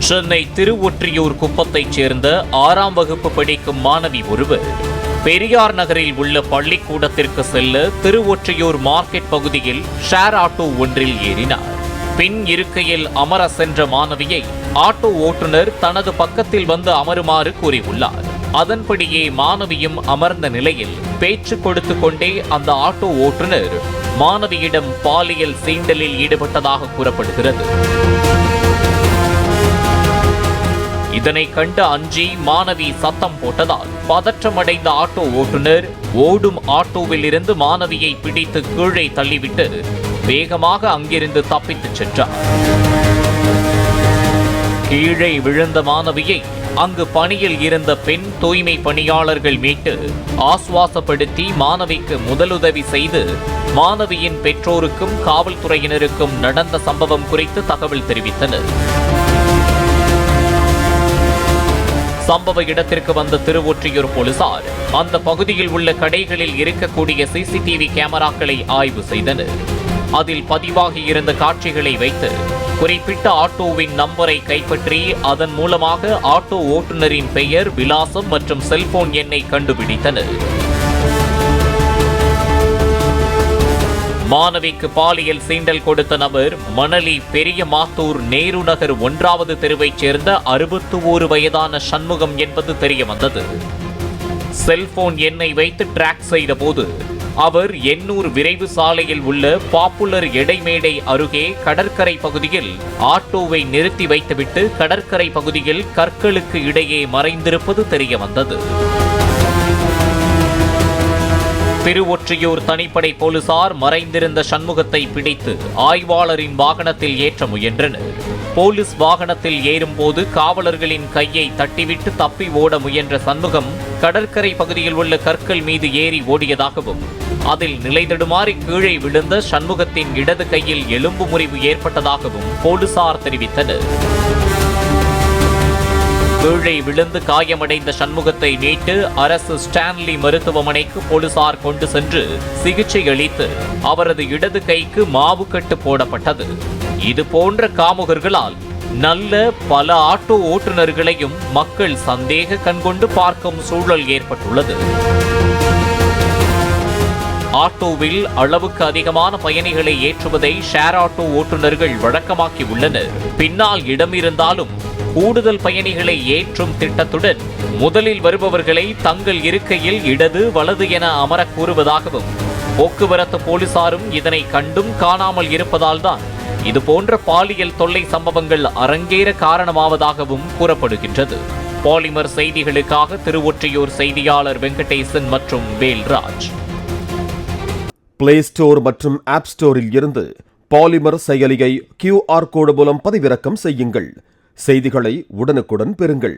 சென்னை திருவொற்றியூர் குப்பத்தைச் சேர்ந்த 6ஆம் வகுப்பு படிக்கும் மாணவி ஒருவர் பெரியார் நகரில் உள்ள பள்ளிக்கூடத்திற்கு செல்ல திருவொற்றியூர் மார்க்கெட் பகுதியில் ஷேர் ஆட்டோ ஒன்றில் ஏறினார். பின் இருக்கையில் அமர சென்ற மாணவியை ஆட்டோ ஓட்டுநர் தனது பக்கத்தில் வந்து அமருமாறு கூறியுள்ளார். அதன்படியே மாணவியும் அமர்ந்த நிலையில் பேச்சு கொடுத்து கொண்டே அந்த ஆட்டோ ஓட்டுநர் மாணவியிடம் பாலியல் சீண்டலில் ஈடுபட்டதாக கூறப்படுகிறது. இதனை கண்டு அஞ்சி மாணவி சத்தம் போட்டதால் பதற்றமடைந்த ஆட்டோ ஓட்டுநர் ஓடும் ஆட்டோவில் இருந்து மாணவியை பிடித்து கீழே தள்ளிவிட்டு வேகமாக அங்கிருந்து தப்பித்துச் சென்றார். கீழே விழுந்த மாணவியை அங்கு பணியில் இருந்த பெண் தூய்மை பணியாளர்கள் மீட்டு ஆசுவாசப்படுத்தி மாணவிக்கு முதலுதவி செய்து மாணவியின் பெற்றோருக்கும் காவல்துறையினருக்கும் நடந்த சம்பவம் குறித்து தகவல் தெரிவித்தனர். சம்பவ இடத்திற்கு வந்த திருவொற்றியூர் போலீசார் அந்த பகுதியில் உள்ள கடைகளில் இருக்கக்கூடிய சிசிடிவி கேமராக்களை ஆய்வு செய்தனர். அதில் பதிவாகி இருந்த காட்சிகளை வைத்து குறிப்பிட்ட ஆட்டோவின் நம்பரை கைப்பற்றி அதன் மூலமாக ஆட்டோ ஓட்டுநரின் பெயர், விலாசம் மற்றும் செல்போன் எண்ணை கண்டுபிடித்தனர். மாணவிக்கு பாலியல் சீண்டல் கொடுத்த நபர் மணலி பெரிய மாத்தூர் நேரு நகர் 1வது தெருவைச் சேர்ந்த 61 வயதான சண்முகம் என்பது தெரியவந்தது. செல்போன் எண்ணை வைத்து டிராக் செய்த போது அவர் எண்ணூர் விரைவு சாலையில் உள்ள பாப்புலர் எடைமேடை அருகே கடற்கரை பகுதியில் ஆட்டோவை நிறுத்தி வைத்துவிட்டு கடற்கரை பகுதியில் கற்களுக்கு இடையே மறைந்திருப்பது தெரியவந்தது. திருவொற்றியூர் தனிப்படை போலீசார் மறைந்திருந்த சண்முகத்தை பிடித்து ஆய்வாளரின் வாகனத்தில் ஏற்ற முயன்றனர். போலீஸ் வாகனத்தில் ஏறும்போது காவலர்களின் கையை தட்டிவிட்டு தப்பி ஓட முயன்ற சண்முகம் கடற்கரை பகுதியில் உள்ள கற்கள் மீது ஏறி ஓடியதாகவும் அதில் நிலைதடுமாறி கீழே விழுந்த சண்முகத்தின் இடது கையில் எலும்பு முறிவு ஏற்பட்டதாகவும் போலீசார் தெரிவித்தனர். கீழே விழுந்து காயமடைந்த சண்முகத்தை மீட்டு அரசு ஸ்டான்லி மருத்துவமனைக்கு போலீசார் கொண்டு சென்று சிகிச்சை அளித்து அவரது இடது கைக்கு மாவு கட்டு போடப்பட்டது. இதுபோன்ற காமுகர்களால் நல்ல பல ஆட்டோ ஓட்டுநர்களையும் மக்கள் சந்தேக கண்கொண்டு பார்க்கும் சூழல் ஏற்பட்டுள்ளது. ஆட்டோவில் அளவுக்கு அதிகமான பயணிகளை ஏற்றுவதை ஷேர் ஆட்டோ ஓட்டுநர்கள் வழக்கமாக்கி உள்ளனர். பின்னால் இடம் இருந்தாலும் கூடுதல் பயணிகளை ஏற்றும் திட்டத்துடன் முதலில் வருபவர்களை தங்கள் இருக்கையில் இடது வலது என அமர கூறுவதாகவும் போக்குவரத்து போலீசாரும் இதனை கண்டும் காணாமல் இருப்பதால் தான் இதுபோன்ற பாலியல் தொல்லை சம்பவங்கள் அரங்கேற காரணமாவதாகவும் கூறப்படுகின்றது. பாலிமர் செய்திகளுக்காக திருவொற்றியூர் செய்தியாளர் வெங்கடேசன் மற்றும் வேல்ராஜ். பிளே ஸ்டோர் மற்றும் ஆப் ஸ்டோரில் இருந்து பாலிமர் செயலியை QR கோடு மூலம் பதிவிறக்கம் செய்யுங்கள். செய்திகளை உடனுக்குடன் பெறுங்கள்.